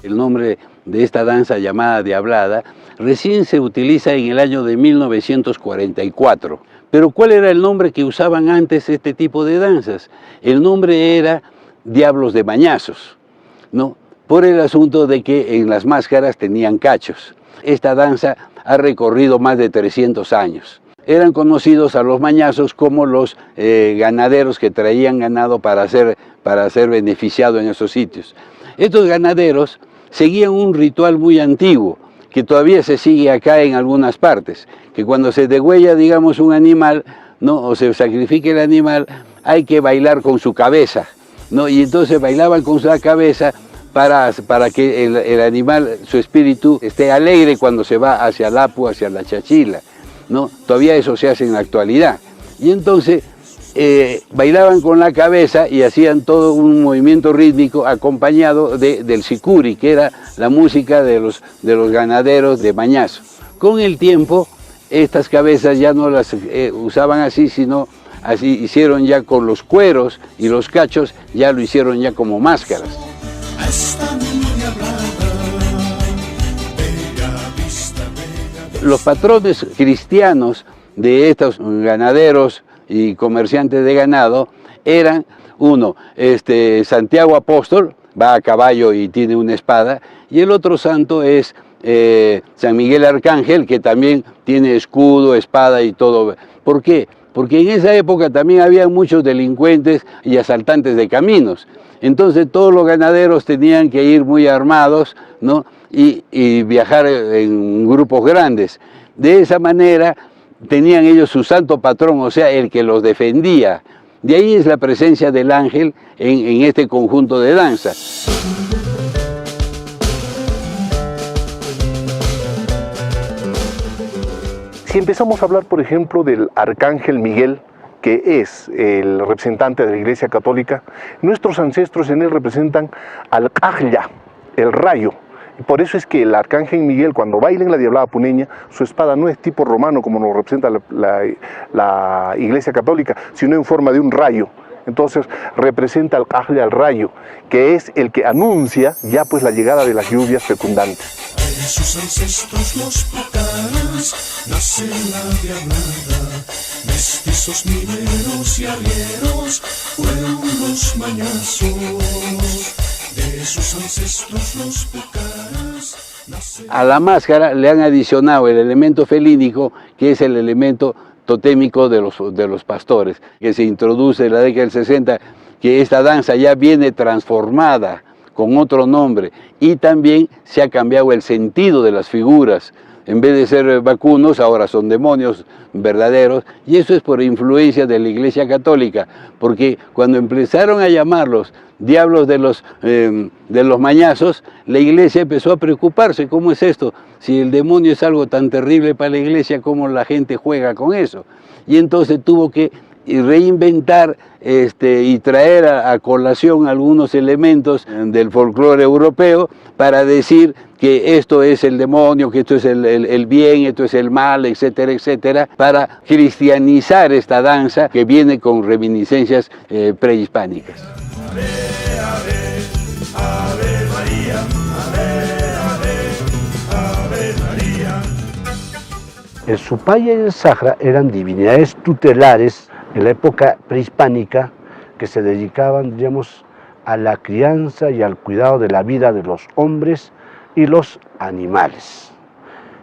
El nombre de esta danza llamada diablada recién se utiliza en el año de 1944. Pero ¿cuál era el nombre que usaban antes este tipo de danzas? El nombre era diablos de mañazos, ¿no? Por el asunto de que en las máscaras tenían cachos. Esta danza ha recorrido más de 300 años. Eran conocidos a los mañazos como los ganaderos que traían ganado para ser beneficiado en esos sitios. Estos ganaderos seguían un ritual muy antiguo, que todavía se sigue acá en algunas partes, que cuando se degüella, digamos, un animal, ¿no? O se sacrifica el animal, hay que bailar con su cabeza, ¿no? Y entonces bailaban con su cabeza para que el animal, su espíritu, esté alegre cuando se va hacia el Apu, hacia la Chachila, ¿no? Todavía eso se hace en la actualidad. Y entonces bailaban con la cabeza y hacían todo un movimiento rítmico acompañado del sicuri, que era la música de los ganaderos de mañazo. Con el tiempo, estas cabezas ya no las usaban así, sino así hicieron ya con los cueros y los cachos, ya lo hicieron ya como máscaras. Los patrones cristianos de estos ganaderos y comerciantes de ganado eran, uno, Santiago Apóstol, va a caballo y tiene una espada, y el otro santo es San Miguel Arcángel, que también tiene escudo, espada y todo. ¿Por qué? Porque en esa época también había muchos delincuentes y asaltantes de caminos. Entonces todos los ganaderos tenían que ir muy armados, ¿no? y viajar en grupos grandes. De esa manera tenían ellos su santo patrón, o sea, el que los defendía. De ahí es la presencia del ángel en este conjunto de danza. Si empezamos a hablar, por ejemplo, del Arcángel Miguel, que es el representante de la Iglesia Católica, nuestros ancestros en él representan al Cajlla, el rayo. Y por eso es que el Arcángel Miguel, cuando baila en la Diablada Puneña, su espada no es tipo romano como nos representa la Iglesia Católica, sino en forma de un rayo. Entonces representa al Cajlla, al rayo, que es el que anuncia ya pues la llegada de las lluvias fecundantes. De sus ancestros los Pucaras nace la diablada, mestizos mineros y arrieros fueron los mañazos. De sus ancestros los Pucaras nace... A la máscara le han adicionado el elemento felínico, que es el elemento totémico de los pastores, que se introduce en la década del 60, que esta danza ya viene transformada con otro nombre, y también se ha cambiado el sentido de las figuras. En vez de ser vacunos, ahora son demonios verdaderos, y eso es por influencia de la Iglesia Católica, porque cuando empezaron a llamarlos diablos de los mañazos, la Iglesia empezó a preocuparse. ¿Cómo es esto? Si el demonio es algo tan terrible para la Iglesia, ¿cómo la gente juega con eso? Y entonces tuvo que reinventar y traer a colación algunos elementos del folclore europeo para decir que esto es el demonio, que esto es el bien, esto es el mal, etcétera, etcétera, para cristianizar esta danza que viene con reminiscencias prehispánicas. Ave María, Ave María. El Supaya y el Sahra eran divinidades tutelares en la época prehispánica que se dedicaban, digamos, a la crianza y al cuidado de la vida de los hombres y los animales.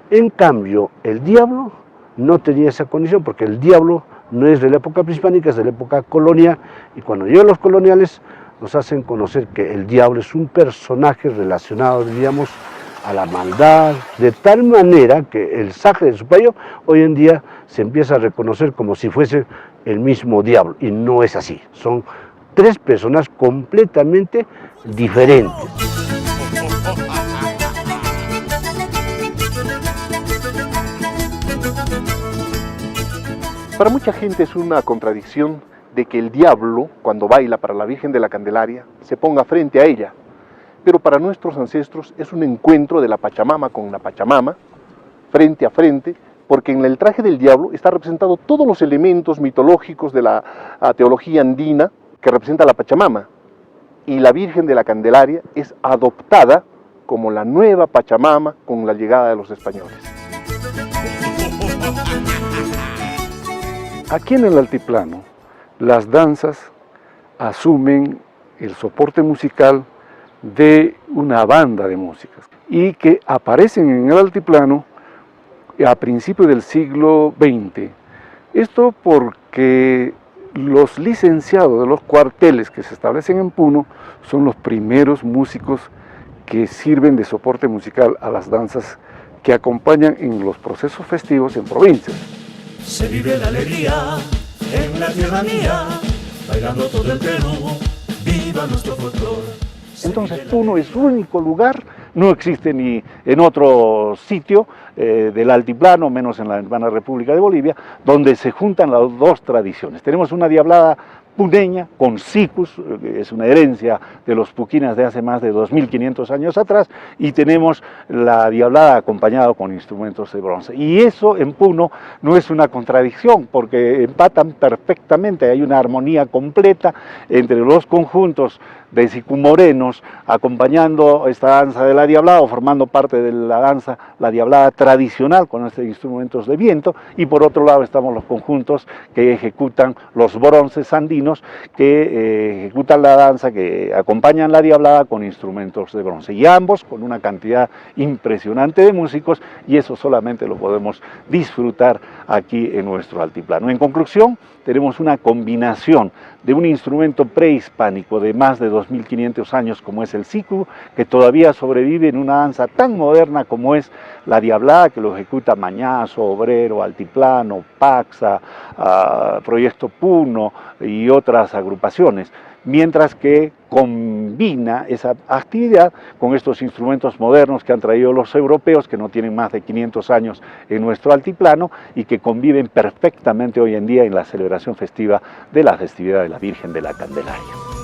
En cambio, el diablo no tenía esa condición, porque el diablo no es de la época prehispánica, es de la época colonial, y cuando llegan los coloniales nos hacen conocer que el diablo es un personaje relacionado, diríamos, a la maldad, de tal manera que el Sahra del Supayo hoy en día se empieza a reconocer como si fuese el mismo diablo, y no es así. Son tres personas completamente diferentes. Para mucha gente es una contradicción de que el diablo, cuando baila para la Virgen de la Candelaria, se ponga frente a ella. Pero para nuestros ancestros es un encuentro de la Pachamama con la Pachamama, frente a frente, porque en el traje del diablo está representado todos los elementos mitológicos de la teología andina que representa la Pachamama. Y la Virgen de la Candelaria es adoptada como la nueva Pachamama con la llegada de los españoles. Aquí en el altiplano, las danzas asumen el soporte musical de una banda de músicas y que aparecen en el altiplano a principios del siglo XX. Esto porque los licenciados de los cuarteles que se establecen en Puno son los primeros músicos que sirven de soporte musical a las danzas que acompañan en los procesos festivos en provincias. Se vive la alegría en la tierra mía, bailando todo el Perú, viva nuestro folclore. Entonces Puno es el único lugar, no existe ni en otro sitio del altiplano, menos en la hermana República de Bolivia, donde se juntan las dos tradiciones. Tenemos una diablada puneña con sicus, es una herencia de los puquinas de hace más de 2500 años atrás, y tenemos la diablada acompañada con instrumentos de bronce. Y eso en Puno no es una contradicción, porque empatan perfectamente, hay una armonía completa entre los conjuntos de sicumorenos acompañando esta danza de la diablada o formando parte de la danza, la diablada tradicional con estos instrumentos de viento, y por otro lado estamos los conjuntos que ejecutan los bronces andinos, que ejecutan la danza, que acompañan la diablada con instrumentos de bronce, y ambos con una cantidad impresionante de músicos, y eso solamente lo podemos disfrutar aquí en nuestro altiplano. En conclusión, tenemos una combinación de un instrumento prehispánico de más de 2500 años como es el sicu, que todavía sobrevive en una danza tan moderna como es la diablada, que lo ejecuta Mañazo, Obrero, Altiplano, Paxa, Proyecto Puno y otras agrupaciones, mientras que combina esa actividad con estos instrumentos modernos que han traído los europeos, que no tienen más de 500 años en nuestro altiplano y que conviven perfectamente hoy en día en la celebración festiva de la festividad de la Virgen de la Candelaria.